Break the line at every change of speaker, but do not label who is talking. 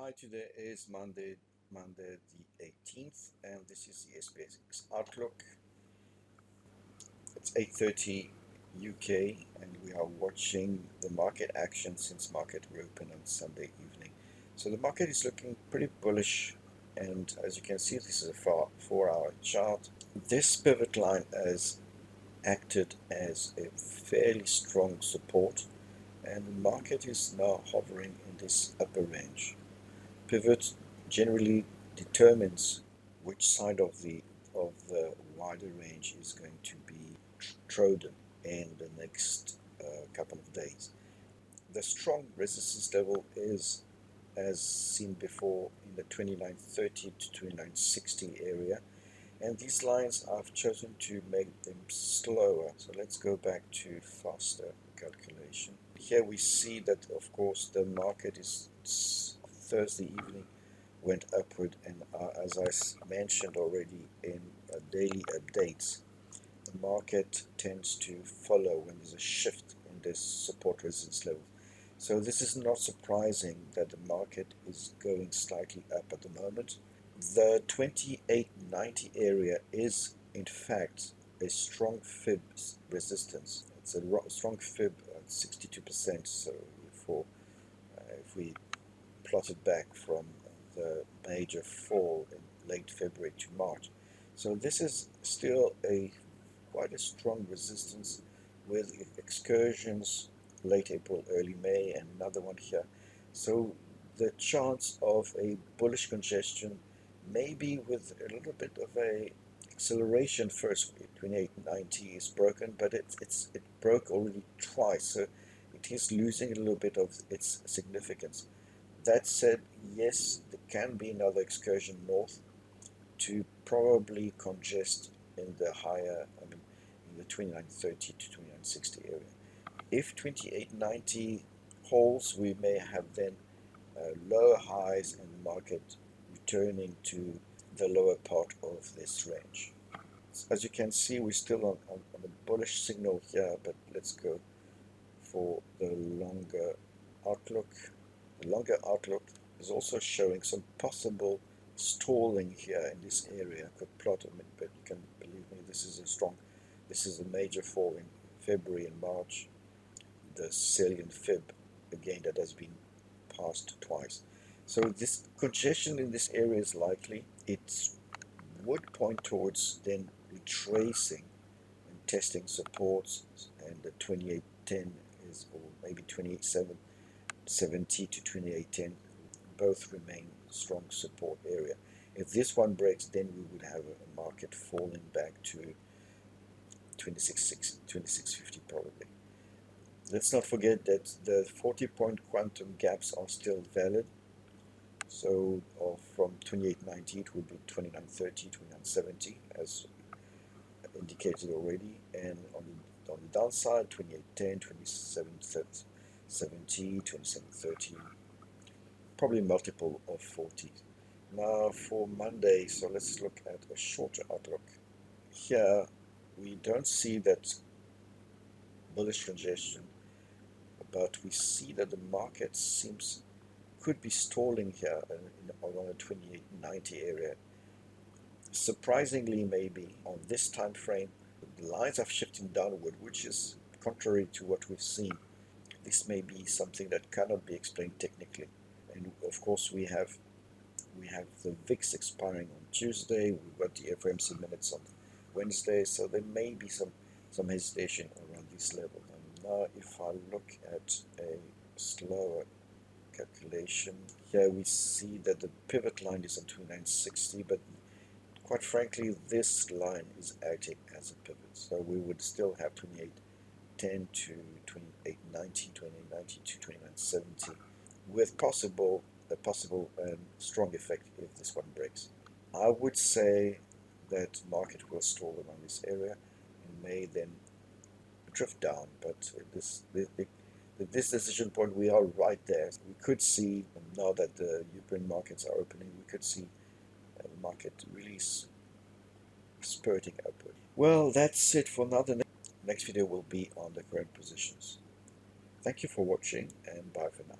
Hi, today is Monday the 18th, and this is the SPX Outlook. It's 8:30 UK, and we are watching the market action since market reopened on Sunday evening. So the market is looking pretty bullish, and as you can see, this is a 4-hour chart. This pivot line has acted as a fairly strong support, and the market is now hovering in this upper range. Pivot generally determines which side of the wider range is going to be trodden in the next couple of days. The strong resistance level is, as seen before, in the 2930 to 2960 area, and these lines I've chosen to make them slower. So let's go back to faster calculation. Here we see that, of course, the market is Thursday evening went upward, and as I mentioned already in daily updates, the market tends to follow when there's a shift in this support resistance level. So this is not surprising that the market is going slightly up at the moment. The 2890 area is in fact a strong fib resistance. It's a strong fib at 62%. So if we plot it back from the major fall in late February to March. So this is still quite a strong resistance with excursions late April, early May, and another one here. So the chance of a bullish congestion, maybe with a little bit of a acceleration first. 2890 is broken, but it broke already twice, so it is losing a little bit of its significance. That said, yes, there can be another excursion north to probably congest in the higher, in the 2930 to 2960 area. If 2890 holds, we may have then lower highs and the market returning to the lower part of this range. As you can see, we're still on a bullish signal here, but let's go for the longer outlook. The longer outlook is also showing some possible stalling here in this area. I could plot a minute, but you can believe me, this is a major fall in February and March. The salient fib, again, that has been passed twice. So this congestion in this area is likely. It would point towards then retracing and testing supports, and the 2810 is, or maybe 2870 to 2810, both remain strong support area. If this one breaks, then we would have a market falling back to 2660, 2650 probably. Let's not forget that the 40-point quantum gaps are still valid. So from 2890 it would be 2930, 2970 as indicated already, and on the downside 2810, 2770, 2730, probably multiple of 40. Now for Monday, so let's look at a shorter outlook. Here we don't see that bullish congestion, but we see that the market could be stalling here around the 2890 area. Surprisingly, maybe on this time frame, the lines are shifting downward, which is contrary to what we've seen. This may be something that cannot be explained technically. And of course, we have the VIX expiring on Tuesday. We've got the FOMC minutes on Wednesday, so there may be some hesitation around this level. And now, if I look at a slower calculation, here we see that the pivot line is on 2960, but quite frankly, this line is acting as a pivot. So we would still have 2810 to 2890, 2890 to 2970, with a possible strong effect if this one breaks. I would say that market will stall around this area and may then drift down, but this decision point, we are right there. We could see, now that the European markets are opening, we could see the market really spurting upward. Well, that's it for now. The next video will be on the current positions. Thank you for watching, and bye for now.